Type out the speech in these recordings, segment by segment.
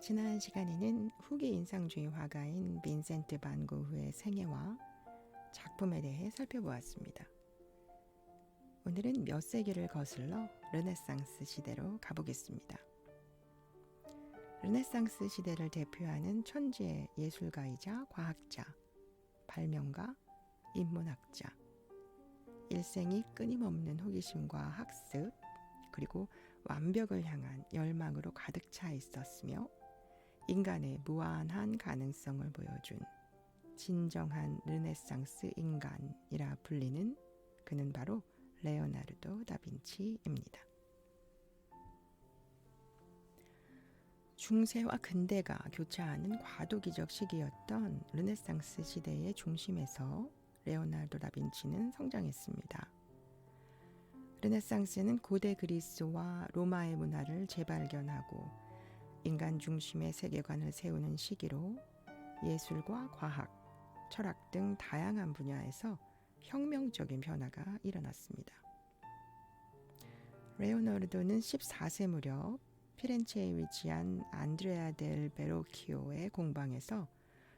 지난 시간에는 후기 인상주의 화가인 빈센트 반 고흐의 생애와 작품에 대해 살펴보았습니다. 오늘은 몇 세기를 거슬러 르네상스 시대로 가보겠습니다. 르네상스 시대를 대표하는 천재 예술가이자 과학자, 발명가, 인문학자, 일생이 끊임없는 호기심과 학습, 그리고 완벽을 향한 열망으로 가득 차 있었으며 인간의 무한한 가능성을 보여준 진정한 르네상스 인간이라 불리는 그는 바로 레오나르도 다빈치입니다. 중세와 근대가 교차하는 과도기적 시기였던 르네상스 시대의 중심에서 레오나르도 다빈치는 성장했습니다. 르네상스는 고대 그리스와 로마의 문화를 재발견하고 인간 중심의 세계관을 세우는 시기로 예술과 과학, 철학 등 다양한 분야에서 혁명적인 변화가 일어났습니다. 레오나르도는 14세 무렵 피렌체에 위치한 안드레아 델 베로키오의 공방에서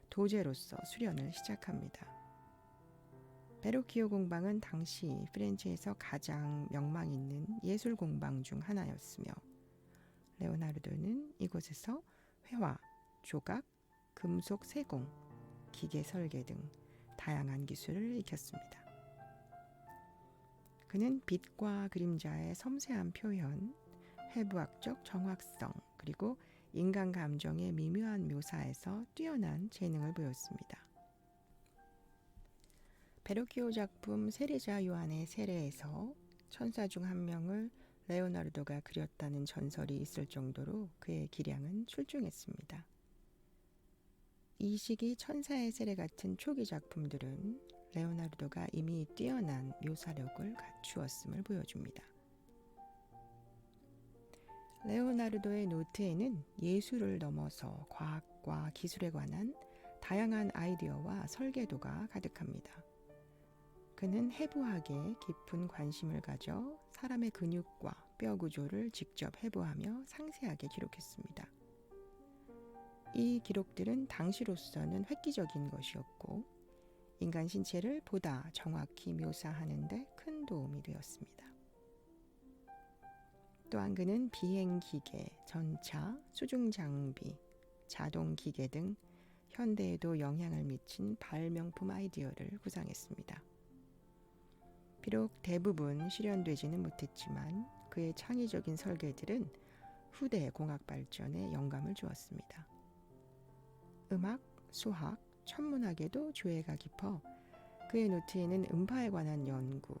도제로서 수련을 시작합니다. 베로키오 공방은 당시 피렌체에서 가장 명망 있는 예술 공방 중 하나였으며 레오나르도는 이곳에서 회화, 조각, 금속 세공, 기계 설계 등 다양한 기술을 익혔습니다. 그는 빛과 그림자의 섬세한 표현, 해부학적 정확성, 그리고 인간 감정의 미묘한 묘사에서 뛰어난 재능을 보였습니다. 베로키오 작품 세리자 요한의 세례에서 천사 중 한 명을 레오나르도가 그렸다는 전설이 있을 정도로 그의 기량은 출중했습니다. 이 시기 천사의 세례 같은 초기 작품들은 레오나르도가 이미 뛰어난 묘사력을 갖추었음을 보여줍니다. 레오나르도의 노트에는 예술을 넘어서 과학과 기술에 관한 다양한 아이디어와 설계도가 가득합니다. 그는 해부학에 깊은 관심을 가져 사람의 근육과 뼈 구조를 직접 해부하며 상세하게 기록했습니다. 이 기록들은 당시로서는 획기적인 것이었고 인간 신체를 보다 정확히 묘사하는 데 큰 도움이 되었습니다. 또한 그는 비행기계, 전차, 수중장비, 자동기계 등 현대에도 영향을 미친 발명품 아이디어를 구상했습니다. 비록 대부분 실현되지는 못했지만 그의 창의적인 설계들은 후대 공학 발전에 영감을 주었습니다. 음악, 수학, 천문학에도 조예가 깊어 그의 노트에는 음파에 관한 연구,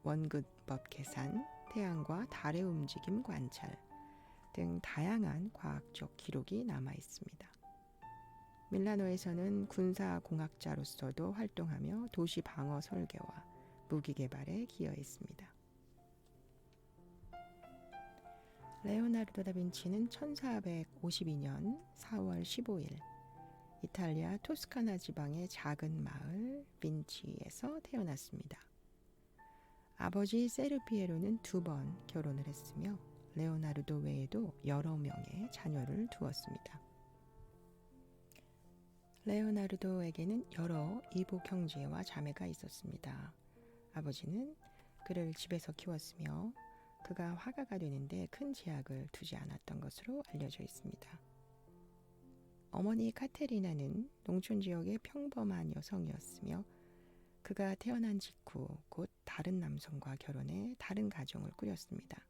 원근법 계산, 태양과 달의 움직임 관찰 등 다양한 과학적 기록이 남아 있습니다. 밀라노에서는 군사공학자로서도 활동하며 도시 방어 설계와 무기 개발에 기여했습니다. 레오나르도 다빈치는 1452년 4월 15일 이탈리아 토스카나 지방의 작은 마을 빈치에서 태어났습니다. 아버지 세르피에로는 2번 결혼을 했으며 레오나르도 외에도 여러 명의 자녀를 두었습니다. 레오나르도에게는 여러 이복 형제와 자매가 있었습니다. 아버지는 그를 집에서 키웠으며 그가 화가가 되는데 큰 제약을 두지 않았던 것으로 알려져 있습니다. 어머니 카테리나는 농촌 지역의 평범한 여성이었으며 그가 태어난 직후 곧 다른 남성과 결혼해 다른 가정을 꾸렸습니다.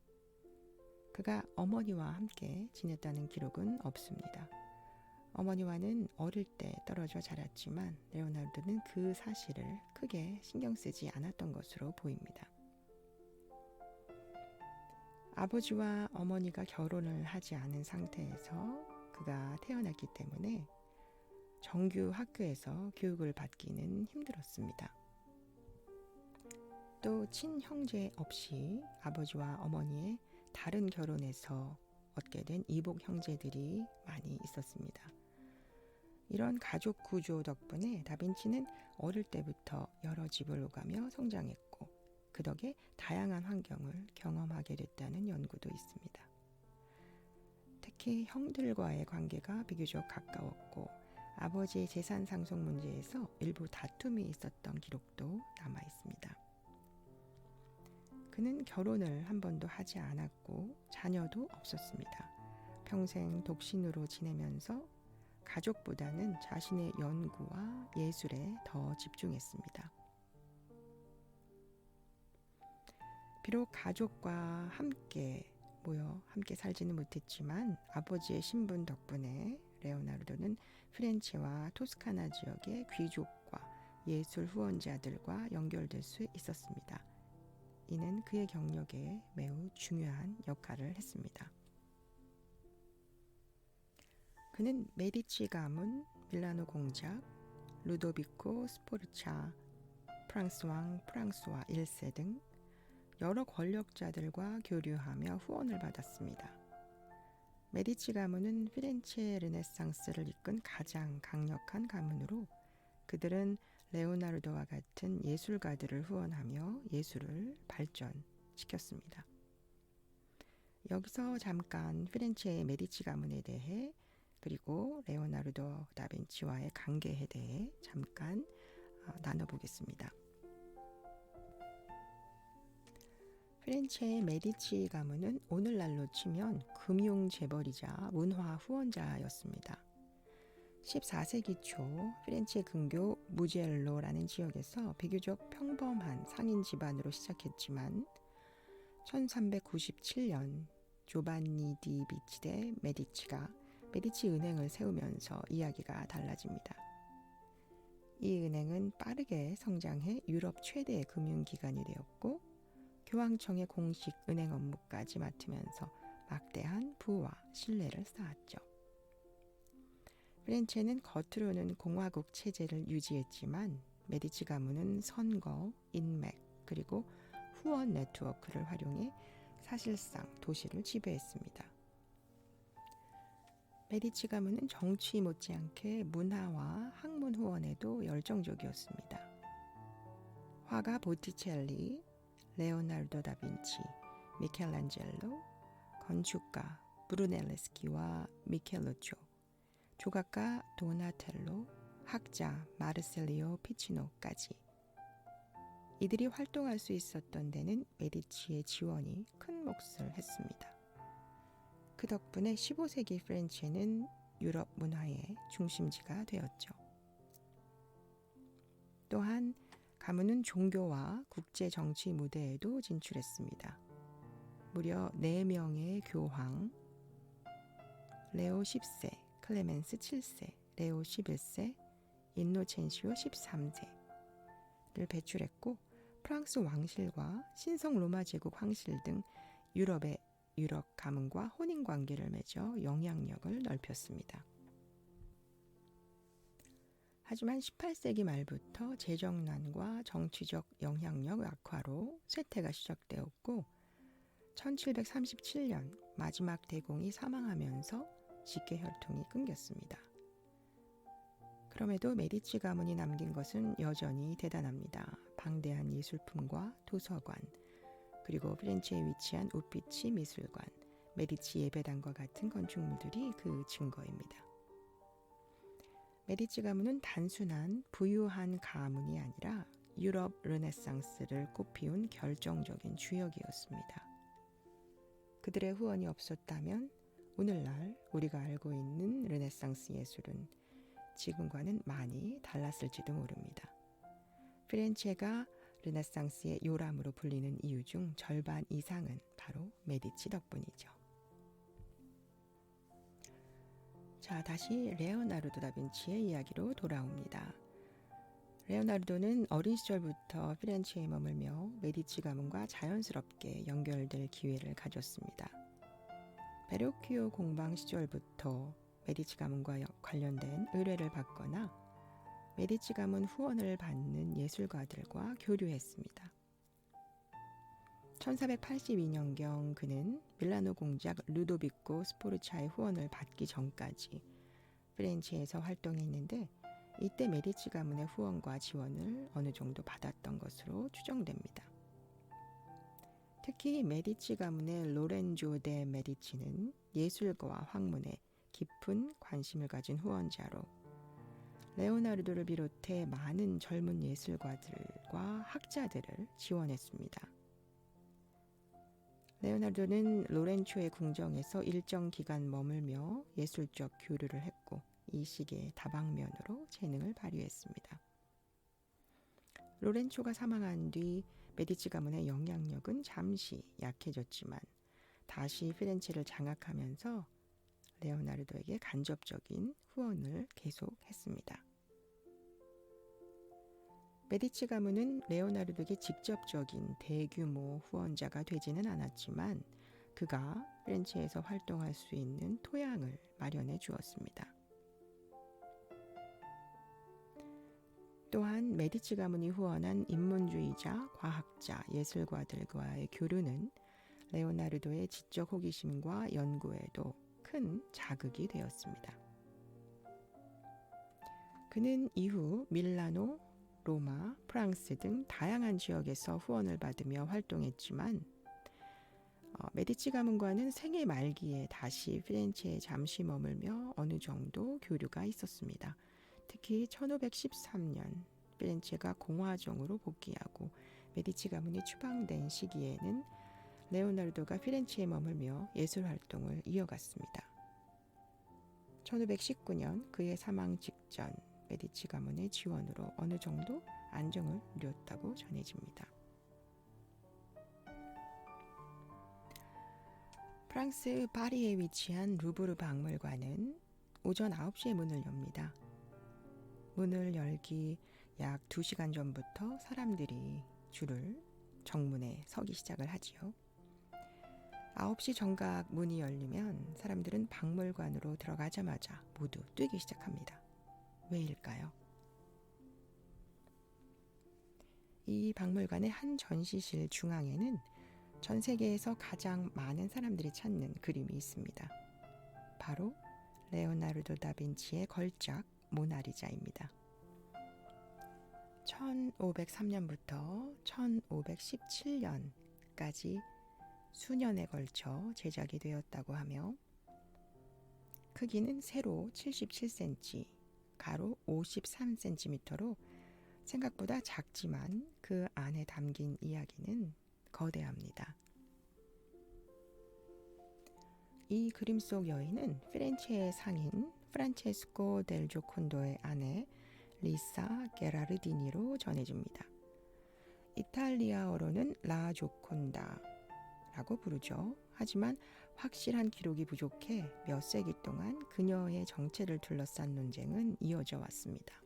그가 어머니와 함께 지냈다는 기록은 없습니다. 어머니와는 어릴 때 떨어져 자랐지만 레오나르도는 그 사실을 크게 신경 쓰지 않았던 것으로 보입니다. 아버지와 어머니가 결혼을 하지 않은 상태에서 그가 태어났기 때문에 정규 학교에서 교육을 받기는 힘들었습니다. 또 친형제 없이 아버지와 어머니의 다른 결혼에서 얻게 된 이복 형제들이 많이 있었습니다. 이런 가족 구조 덕분에 다빈치는 어릴 때부터 여러 집을 오가며 성장했고 그 덕에 다양한 환경을 경험하게 됐다는 연구도 있습니다. 특히 특히 형들과의 관계가 비교적 가까웠고 아버지의 재산 상속 문제에서 일부 다툼이 있었던 기록도 남아 있습니다. 그는 결혼을 한 번도 하지 않았고 자녀도 없었습니다. 평생 독신으로 지내면서 가족보다는 자신의 연구와 예술에 더 집중했습니다. 비록 가족과 함께 살지는 못했지만 아버지의 신분 덕분에 레오나르도는 피렌체와 토스카나 지역의 귀족과 예술 후원자들과 연결될 수 있었습니다. 이는 그의 경력에 매우 중요한 역할을 했습니다. 그는 메디치 가문, 밀라노 공작, 루도비코 스포르차, 프랑스 왕 프랑스와 1세 등 여러 권력자들과 교류하며 후원을 받았습니다. 메디치 가문은 피렌체 르네상스를 이끈 가장 강력한 가문으로 그들은 레오나르도와 같은 예술가들을 후원하며 예술을 발전시켰습니다. 여기서 잠깐 피렌체의 메디치 가문에 대해 그리고 레오나르도 다빈치와의 관계에 대해 잠깐 나눠보겠습니다. 피렌체의 메디치 가문은 오늘날로 치면 금융 재벌이자 문화 후원자였습니다. 14세기 초 피렌체 근교 무젤로라는 지역에서 비교적 평범한 상인 집안으로 시작했지만 1397년 조반니 디 비치데 메디치가 메디치 은행을 세우면서 이야기가 달라집니다. 이 은행은 빠르게 성장해 유럽 최대의 금융기관이 되었고 교황청의 공식 은행 업무까지 맡으면서 막대한 부와 신뢰를 쌓았죠. 피렌체는 겉으로는 공화국 체제를 유지했지만 메디치 가문은 선거, 인맥, 그리고 후원 네트워크를 활용해 사실상 도시를 지배했습니다. 메디치 가문은 정치 못지않게 문화와 학문 후원에도 열정적이었습니다. 화가 보티첼리, 레오나르도 다빈치, 미켈란젤로, 건축가 브루넬레스키와 미켈루초, 조각가 도나텔로, 학자 마르셀리오 피치노까지 이들이 활동할 수 있었던 데는 메디치의 지원이 큰 몫을 했습니다. 그 덕분에 15세기 피렌체는 유럽 문화의 중심지가 되었죠. 또한 가문은 종교와 국제 정치 무대에도 진출했습니다. 무려 4명의 교황, 레오 10세, 클레멘스 7세, 레오 11세, 인노첸시오 13세를 배출했고 프랑스 왕실과 신성 로마 제국 황실 등 유럽 가문과 혼인관계를 맺어 영향력을 넓혔습니다. 하지만 18세기 말부터 재정난과 정치적 영향력 악화로 쇠퇴가 시작되었고 1737년 마지막 대공이 사망하면서 직계혈통이 끊겼습니다. 그럼에도 메디치 가문이 남긴 것은 여전히 대단합니다. 방대한 예술품과 도서관, 그리고 피렌체에 위치한 우피치 미술관, 메디치 예배당과 같은 건축물들이 그 증거입니다. 메디치 가문은 단순한 부유한 가문이 아니라 유럽 르네상스를 꽃피운 결정적인 주역이었습니다. 그들의 후원이 없었다면 오늘날 우리가 알고 있는 르네상스 예술은 지금과는 많이 달랐을지도 모릅니다. 피렌체가 르네상스의 요람으로 불리는 이유 중 절반 이상은 바로 메디치 덕분이죠. 자, 다시 레오나르도 다빈치의 이야기로 돌아옵니다. 레오나르도는 어린 시절부터 피렌체에 머물며 메디치 가문과 자연스럽게 연결될 기회를 가졌습니다. 베르키오 공방 시절부터 메디치 가문과 관련된 의뢰를 받거나 메디치 가문 후원을 받는 예술가들과 교류했습니다. 1482년경 그는 밀라노 공작 루도비코 스포르차의 후원을 받기 전까지 피렌체에서 활동했는데 이때 메디치 가문의 후원과 지원을 어느 정도 받았던 것으로 추정됩니다. 특히 메디치 가문의 로렌조 데 메디치는 예술과 학문에 깊은 관심을 가진 후원자로 레오나르도를 비롯해 많은 젊은 예술가들과 학자들을 지원했습니다. 레오나르도는 로렌초의 궁정에서 일정 기간 머물며 예술적 교류를 했고 이 시기에 다방면으로 재능을 발휘했습니다. 로렌초가 사망한 뒤 메디치 가문의 영향력은 잠시 약해졌지만 다시 피렌체를 장악하면서 레오나르도에게 간접적인 후원을 계속했습니다. 메디치 가문은 레오나르도에게 직접적인 대규모 후원자가 되지는 않았지만 그가 피렌체에서 활동할 수 있는 토양을 마련해 주었습니다. 또한 메디치 가문이 후원한 인문주의자, 과학자, 예술가들과의 교류는 레오나르도의 지적 호기심과 연구에도 큰 자극이 되었습니다. 그는 이후 밀라노, 로마, 프랑스 등 다양한 지역에서 후원을 받으며 활동했지만 메디치 가문과는 생애 말기에 다시 피렌체에 잠시 머물며 어느 정도 교류가 있었습니다. 특히 1513년 피렌체가 공화정으로 복귀하고 메디치 가문이 추방된 시기에는 레오나르도가 피렌체에 머물며 예술활동을 이어갔습니다. 1519년 그의 사망 직전 메디치 가문의 지원으로 어느 정도 안정을 누렸다고 전해집니다. 프랑스 파리에 위치한 루브르 박물관은 오전 9시에 문을 엽니다. 문을 열기 약 2시간 전부터 사람들이 줄을 정문에 서기 시작을 하지요. 9시 정각 문이 열리면 사람들은 박물관으로 들어가자마자 모두 뛰기 시작합니다. 왜일까요? 이 박물관의 한 전시실 중앙에는 전 세계에서 가장 많은 사람들이 찾는 그림이 있습니다. 바로 레오나르도 다빈치의 걸작 모나리자입니다. 1503년부터 1517년까지 수년에 걸쳐 제작이 되었다고 하며 크기는 세로 77cm, 가로 53cm로 생각보다 작지만 그 안에 담긴 이야기는 거대합니다. 이 그림 속 여인은 피렌체의 상인 프란체스코 델 조콘도의 아내 리사 게라르디니로 전해집니다. 이탈리아어로는 라 조콘다라고 부르죠. 하지만 확실한 기록이 부족해 몇 세기 동안 그녀의 정체를 둘러싼 논쟁은 이어져 왔습니다.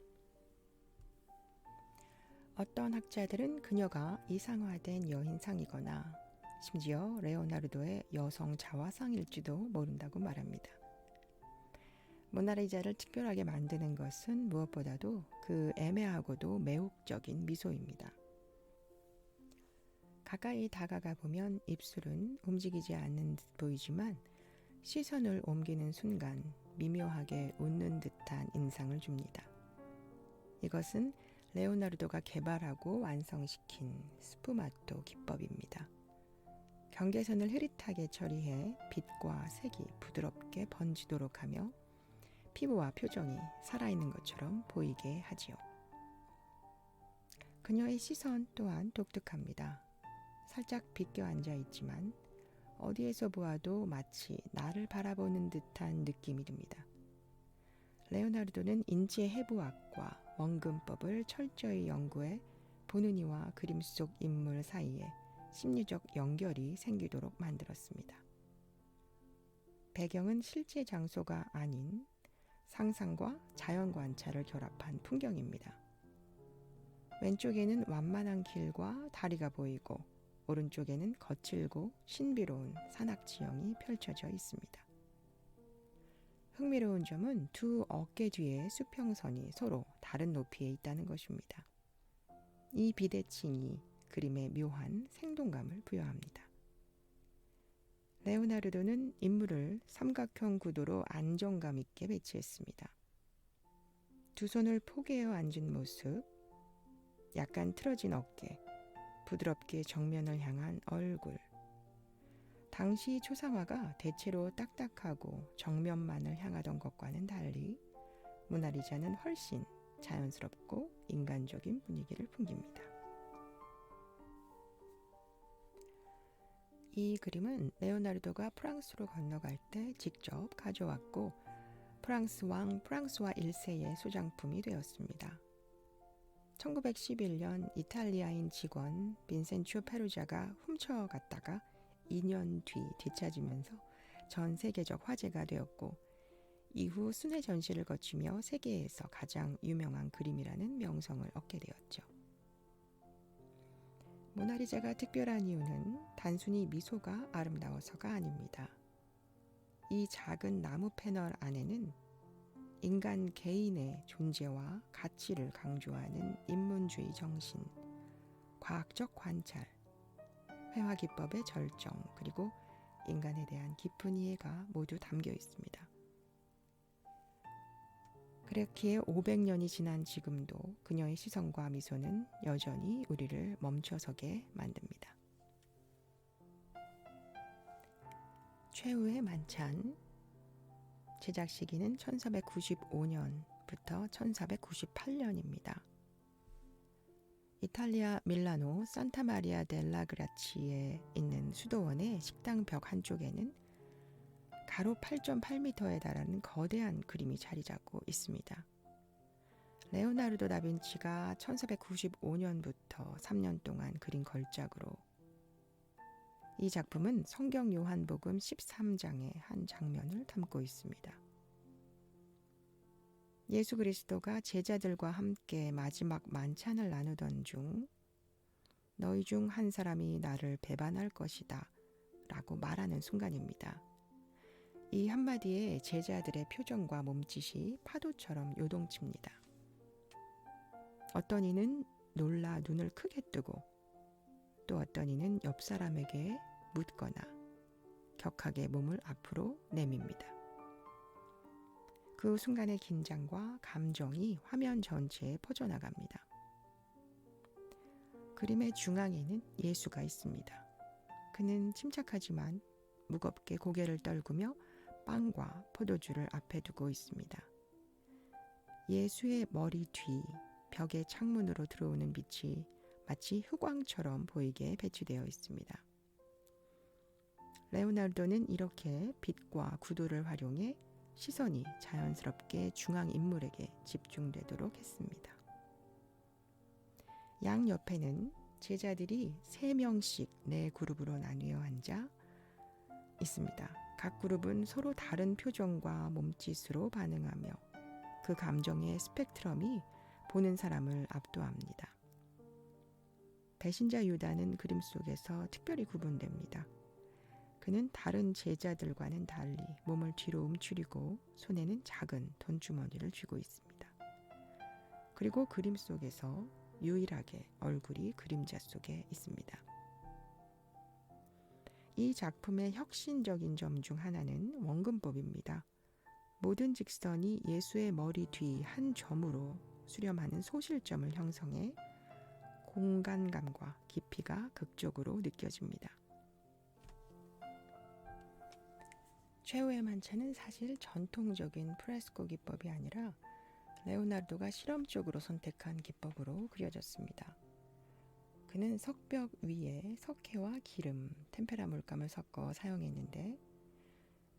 어떤 학자들은 그녀가 이상화된 여인상이거나 심지어 레오나르도의 여성 자화상일지도 모른다고 말합니다. 모나리자를 특별하게 만드는 것은 무엇보다도 그 애매하고도 매혹적인 미소입니다. 가까이 다가가 보면 입술은 움직이지 않는 듯 보이지만 시선을 옮기는 순간 미묘하게 웃는 듯한 인상을 줍니다. 이것은 레오나르도가 개발하고 완성시킨 스푸마토 기법입니다. 경계선을 흐릿하게 처리해 빛과 색이 부드럽게 번지도록 하며 피부와 표정이 살아있는 것처럼 보이게 하지요. 그녀의 시선 또한 독특합니다. 살짝 비껴 앉아 있지만 어디에서 보아도 마치 나를 바라보는 듯한 느낌이 듭니다. 레오나르도는 인체 해부학과 원근법을 철저히 연구해 보는 이와 그림 속 인물 사이에 심리적 연결이 생기도록 만들었습니다. 배경은 실제 장소가 아닌 상상과 자연 관찰을 결합한 풍경입니다. 왼쪽에는 완만한 길과 다리가 보이고 오른쪽에는 거칠고 신비로운 산악지형이 펼쳐져 있습니다. 흥미로운 점은 두 어깨 뒤에 수평선이 서로 다른 높이에 있다는 것입니다. 이 비대칭이 그림에 묘한 생동감을 부여합니다. 레오나르도는 인물을 삼각형 구도로 안정감 있게 배치했습니다. 두 손을 포개어 앉은 모습, 약간 틀어진 어깨, 부드럽게 정면을 향한 얼굴, 당시 초상화가 대체로 딱딱하고 정면만을 향하던 것과는 달리 모나리자는 훨씬 자연스럽고 인간적인 분위기를 풍깁니다. 이 그림은 레오나르도가 프랑스로 건너갈 때 직접 가져왔고 프랑스 왕 프랑스와 1세의 소장품이 되었습니다. 1911년 이탈리아인 직원 빈센초 페루자가 훔쳐갔다가 2년 뒤 되찾으면서 전 세계적 화제가 되었고 이후 순회 전시를 거치며 세계에서 가장 유명한 그림이라는 명성을 얻게 되었죠. 모나리자가 특별한 이유는 단순히 미소가 아름다워서가 아닙니다. 이 작은 나무 패널 안에는 인간 개인의 존재와 가치를 강조하는 인문주의 정신, 과학적 관찰, 회화 기법의 절정, 그리고 인간에 대한 깊은 이해가 모두 담겨 있습니다. 그렇기에 500년이 지난 지금도 그녀의 시선과 미소는 여전히 우리를 멈춰서게 만듭니다. 최후의 만찬. 제작 시기는 1495년부터 1498년입니다. 이탈리아 밀라노 산타 마리아 델라 그라치에 있는 수도원의 식당 벽 한쪽에는 가로 8.8m에 달하는 거대한 그림이 자리 잡고 있습니다. 레오나르도 다빈치가 1495년부터 3년 동안 그린 걸작으로 이 작품은 성경 요한복음 13장의 한 장면을 담고 있습니다. 예수 그리스도가 제자들과 함께 마지막 만찬을 나누던 중 너희 중 한 사람이 나를 배반할 것이다 라고 말하는 순간입니다. 이 한마디에 제자들의 표정과 몸짓이 파도처럼 요동칩니다. 어떤 이는 놀라 눈을 크게 뜨고 또 어떤 이는 옆 사람에게 묻거나 격하게 몸을 앞으로 내밉니다. 그 순간의 긴장과 감정이 화면 전체에 퍼져나갑니다. 그림의 중앙에는 예수가 있습니다. 그는 침착하지만 무겁게 고개를 떨구며 빵과 포도주를 앞에 두고 있습니다. 예수의 머리 뒤 벽의 창문으로 들어오는 빛이 마치 흑광처럼 보이게 배치되어 있습니다. 레오나르도는 이렇게 빛과 구도를 활용해 시선이 자연스럽게 중앙 인물에게 집중되도록 했습니다. 양 옆에는 제자들이 3명씩 4그룹으로 나뉘어 앉아 있습니다. 각 그룹은 서로 다른 표정과 몸짓으로 반응하며 그 감정의 스펙트럼이 보는 사람을 압도합니다. 배신자 유다는 그림 속에서 특별히 구분됩니다. 그는 다른 제자들과는 달리 몸을 뒤로 움츠리고 손에는 작은 돈주머니를 쥐고 있습니다. 그리고 그림 속에서 유일하게 얼굴이 그림자 속에 있습니다. 이 작품의 혁신적인 점 중 하나는 원근법입니다. 모든 직선이 예수의 머리 뒤 한 점으로 수렴하는 소실점을 형성해 공간감과 깊이가 극적으로 느껴집니다. 최후의 만찬은 사실 전통적인 프레스코 기법이 아니라 레오나르도가 실험적으로 선택한 기법으로 그려졌습니다. 그는 석벽 위에 석회와 기름, 템페라 물감을 섞어 사용했는데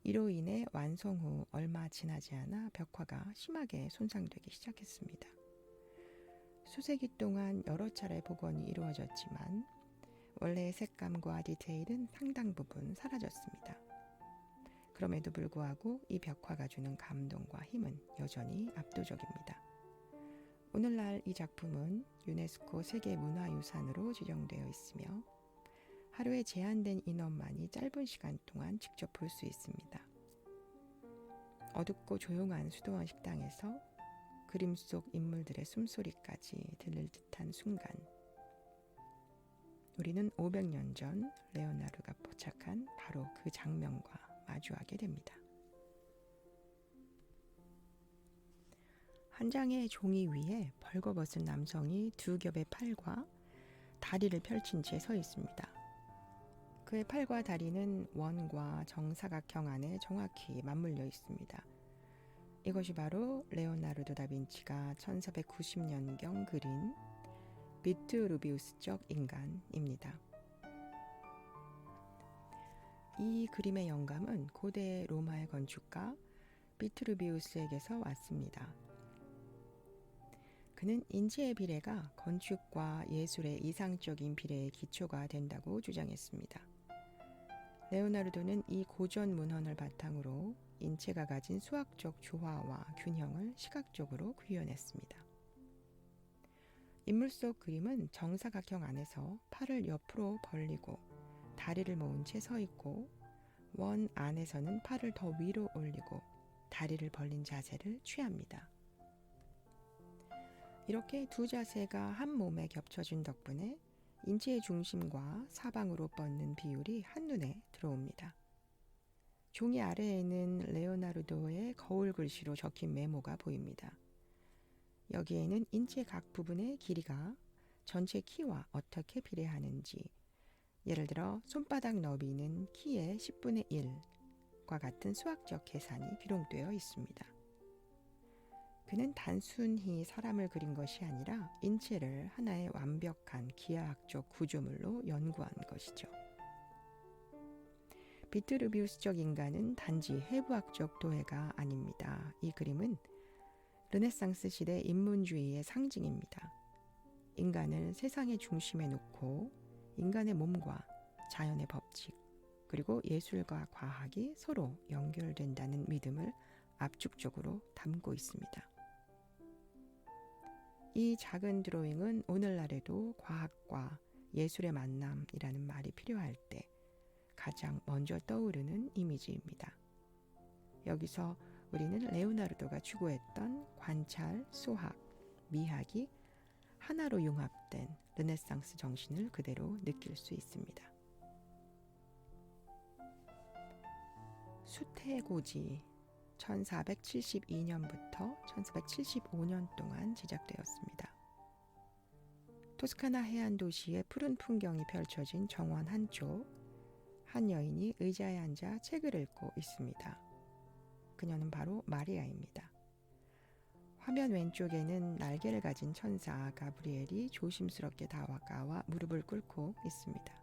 이로 인해 완성 후 얼마 지나지 않아 벽화가 심하게 손상되기 시작했습니다. 수세기 동안 여러 차례 복원이 이루어졌지만 원래의 색감과 디테일은 상당 부분 사라졌습니다. 그럼에도 불구하고 이 벽화가 주는 감동과 힘은 여전히 압도적입니다. 오늘날 이 작품은 유네스코 세계문화유산으로 지정되어 있으며 하루에 제한된 인원만이 짧은 시간 동안 직접 볼 수 있습니다. 어둡고 조용한 수도원 식당에서 그림 속 인물들의 숨소리까지 들릴 듯한 순간, 우리는 500년 전 레오나르도가 포착한 바로 그 장면과 마주하게 됩니다. 한 장의 종이 위에 벌거벗은 남성이 두 겹의 팔과 다리를 펼친 채 서 있습니다. 그의 팔과 다리는 원과 정사각형 안에 정확히 맞물려 있습니다. 이것이 바로 레오나르도 다빈치가 1490년경 그린 비트루비우스적 인간입니다. 이 그림의 영감은 고대 로마의 건축가 비트루비우스에게서 왔습니다. 그는 인체의 비례가 건축과 예술의 이상적인 비례의 기초가 된다고 주장했습니다. 레오나르도는 이 고전 문헌을 바탕으로 인체가 가진 수학적 조화와 균형을 시각적으로 구현했습니다. 인물 속 그림은 정사각형 안에서 팔을 옆으로 벌리고 다리를 모은 채 서 있고, 원 안에서는 팔을 더 위로 올리고 다리를 벌린 자세를 취합니다. 이렇게 두 자세가 한 몸에 겹쳐진 덕분에 인체의 중심과 사방으로 뻗는 비율이 한눈에 들어옵니다. 종이 아래에는 레오나르도의 거울 글씨로 적힌 메모가 보입니다. 여기에는 인체 각 부분의 길이가 전체 키와 어떻게 비례하는지, 예를 들어 손바닥 너비는 키의 10분의 1과 같은 수학적 계산이 기록되어 있습니다. 그는 단순히 사람을 그린 것이 아니라 인체를 하나의 완벽한 기하학적 구조물로 연구한 것이죠. 비트루비우스적 인간은 단지 해부학적 도해가 아닙니다. 이 그림은 르네상스 시대 인문주의의 상징입니다. 인간을 세상의 중심에 놓고 인간의 몸과 자연의 법칙, 그리고 예술과 과학이 서로 연결된다는 믿음을 압축적으로 담고 있습니다. 이 작은 드로잉은 오늘날에도 과학과 예술의 만남이라는 말이 필요할 때 가장 먼저 떠오르는 이미지입니다. 여기서 우리는 레오나르도가 추구했던 관찰, 수학, 미학이 하나로 융합된 르네상스 정신을 그대로 느낄 수 있습니다. 수태고지 1472년부터 1475년 동안 제작되었습니다. 토스카나 해안 도시의 푸른 풍경이 펼쳐진 정원 한쪽, 한 여인이 의자에 앉아 책을 읽고 있습니다. 그녀는 바로 마리아입니다. 화면 왼쪽에는 날개를 가진 천사 가브리엘이 조심스럽게 다가와 무릎을 꿇고 있습니다.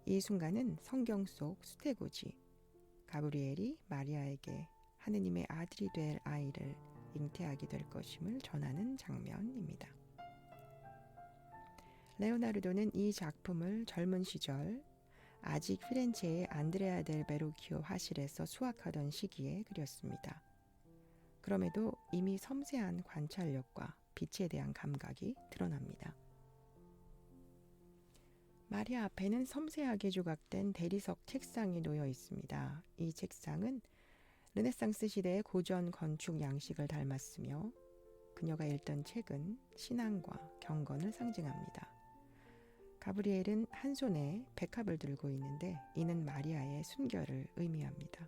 이 순간은 성경 속 수태고지, 가브리엘이 마리아에게 하느님의 아들이 될 아이를 잉태하게 될 것임을 전하는 장면입니다. 레오나르도는 이 작품을 젊은 시절 아직 피렌체의 안드레아 델 베로키오 화실에서 수학하던 시기에 그렸습니다. 그럼에도 이미 섬세한 관찰력과 빛에 대한 감각이 드러납니다. 마리아 앞에는 섬세하게 조각된 대리석 책상이 놓여 있습니다. 이 책상은 르네상스 시대의 고전 건축 양식을 닮았으며 그녀가 읽던 책은 신앙과 경건을 상징합니다. 가브리엘은 한 손에 백합을 들고 있는데 이는 마리아의 순결을 의미합니다.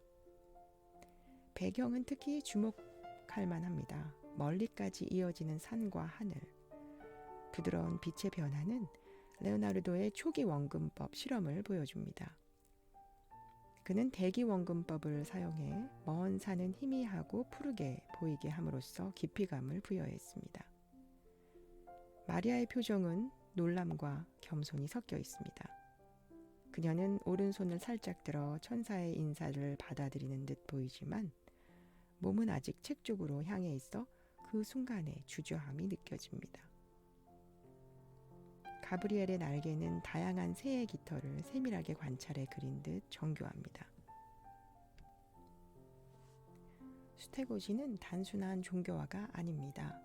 배경은 특히 주목할 만합니다. 멀리까지 이어지는 산과 하늘, 부드러운 빛의 변화는 레오나르도의 초기 원근법 실험을 보여줍니다. 그는 대기 원근법을 사용해 먼 산은 희미하고 푸르게 보이게 함으로써 깊이감을 부여했습니다. 마리아의 표정은 놀람과 겸손이 섞여 있습니다. 그녀는 오른손을 살짝 들어 천사의 인사를 받아들이는 듯 보이지만 몸은 아직 책 쪽으로 향해 있어 그 순간의 주저함이 느껴집니다. 가브리엘의 날개는 다양한 새의 깃털을 세밀하게 관찰해 그린 듯 정교합니다. 수태고지는 단순한 종교화가 아닙니다.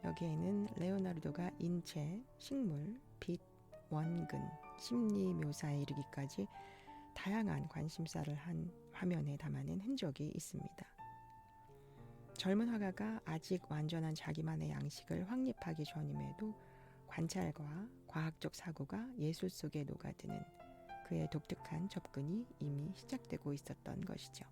여기에는 레오나르도가 인체, 식물, 빛, 원근, 심리 묘사에 이르기까지 다양한 관심사를 한 화면에 담아낸 흔적이 있습니다. 젊은 화가가 아직 완전한 자기만의 양식을 확립하기 전임에도 관찰과 과학적 사고가 예술 속에 녹아드는 그의 독특한 접근이 이미 시작되고 있었던 것이죠.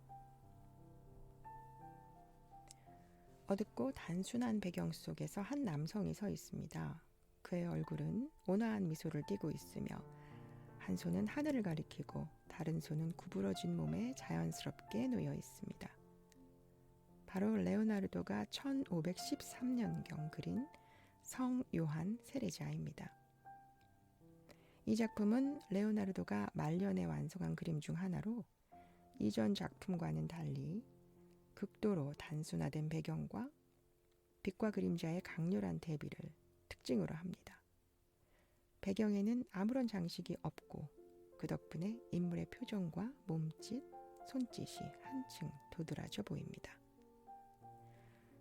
어둡고 단순한 배경 속에서 한 남성이 서 있습니다. 그의 얼굴은 온화한 미소를 띠고 있으며 한 손은 하늘을 가리키고 다른 손은 구부러진 몸에 자연스럽게 놓여 있습니다. 바로 레오나르도가 1513년경 그린 성 요한 세례자입니다. 이 작품은 레오나르도가 말년에 완성한 그림 중 하나로 이전 작품과는 달리 극도로 단순화된 배경과 빛과 그림자의 강렬한 대비를 특징으로 합니다. 배경에는 아무런 장식이 없고 그 덕분에 인물의 표정과 몸짓, 손짓이 한층 도드라져 보입니다.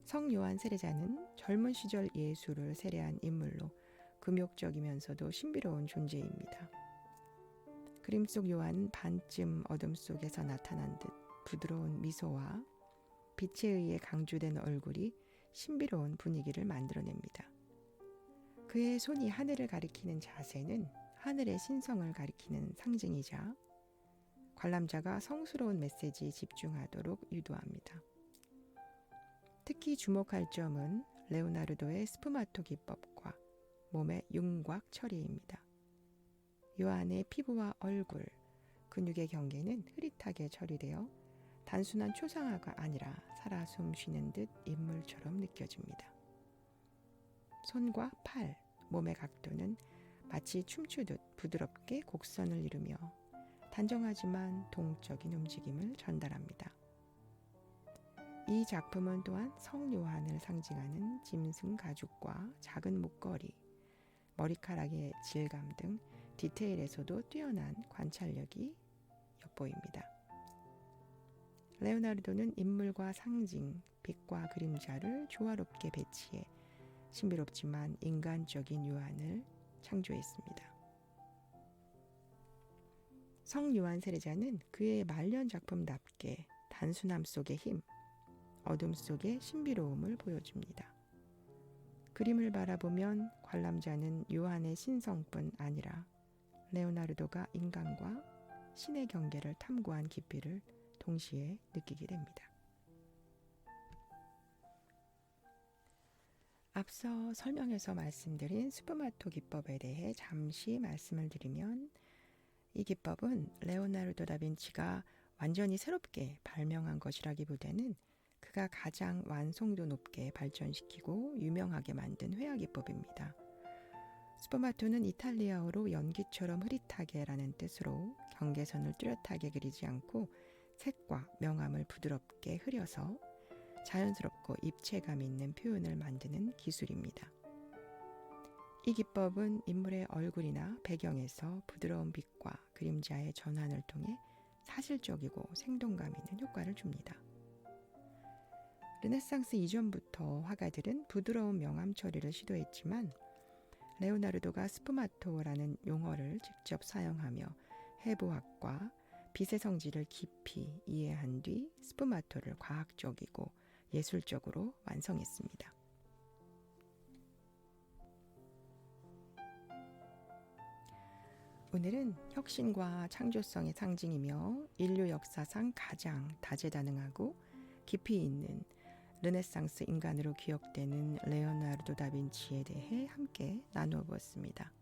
성 요한 세례자는 젊은 시절 예수를 세례한 인물로 금욕적이면서도 신비로운 존재입니다. 그림 속 요한은 반쯤 어둠 속에서 나타난 듯 부드러운 미소와 빛에 의해 강조된 얼굴이 신비로운 분위기를 만들어냅니다. 그의 손이 하늘을 가리키는 자세는 하늘의 신성을 가리키는 상징이자 관람자가 성스러운 메시지에 집중하도록 유도합니다. 특히 주목할 점은 레오나르도의 스푸마토 기법과 몸의 윤곽 처리입니다. 요한의 피부와 얼굴, 근육의 경계는 흐릿하게 처리되어 단순한 초상화가 아니라 살아 숨쉬는 듯 인물처럼 느껴집니다. 손과 팔, 몸의 각도는 마치 춤추듯 부드럽게 곡선을 이루며 단정하지만 동적인 움직임을 전달합니다. 이 작품은 또한 성 요한을 상징하는 짐승 가죽과 작은 목걸이, 머리카락의 질감 등 디테일에서도 뛰어난 관찰력이 엿보입니다. 레오나르도는 인물과 상징, 빛과 그림자를 조화롭게 배치해 신비롭지만 인간적인 요한을 창조했습니다. 성 요한 세례자는 그의 말년 작품답게 단순함 속의 힘, 어둠 속의 신비로움을 보여줍니다. 그림을 바라보면 관람자는 요한의 신성뿐 아니라 레오나르도가 인간과 신의 경계를 탐구한 깊이를 동시에 느끼게 됩니다. 앞서 설명에서 말씀드린 스푸마토 기법에 대해 잠시 말씀을 드리면 이 기법은 레오나르도 다빈치가 완전히 새롭게 발명한 것이라기보다는 그가 가장 완성도 높게 발전시키고 유명하게 만든 회화 기법입니다. 스푸마토는 이탈리아어로 연기처럼 흐릿하게라는 뜻으로 경계선을 뚜렷하게 그리지 않고 색과 명암을 부드럽게 흐려서 자연스럽고 입체감 있는 표현을 만드는 기술입니다. 이 기법은 인물의 얼굴이나 배경에서 부드러운 빛과 그림자의 전환을 통해 사실적이고 생동감 있는 효과를 줍니다. 르네상스 이전부터 화가들은 부드러운 명암 처리를 시도했지만 레오나르도가 스푸마토라는 용어를 직접 사용하며 해부학과 빛의 성질을 깊이 이해한 뒤 스푸마토를 과학적이고 예술적으로 완성했습니다. 오늘은 혁신과 창조성의 상징이며 인류 역사상 가장 다재다능하고 깊이 있는 르네상스 인간으로 기억되는 레오나르도 다빈치에 대해 함께 나누어 보았습니다.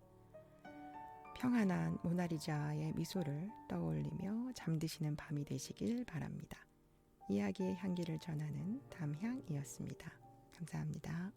평안한 모나리자의 미소를 떠올리며 잠드시는 밤이 되시길 바랍니다. 이야기의 향기를 전하는 담향이었습니다. 감사합니다.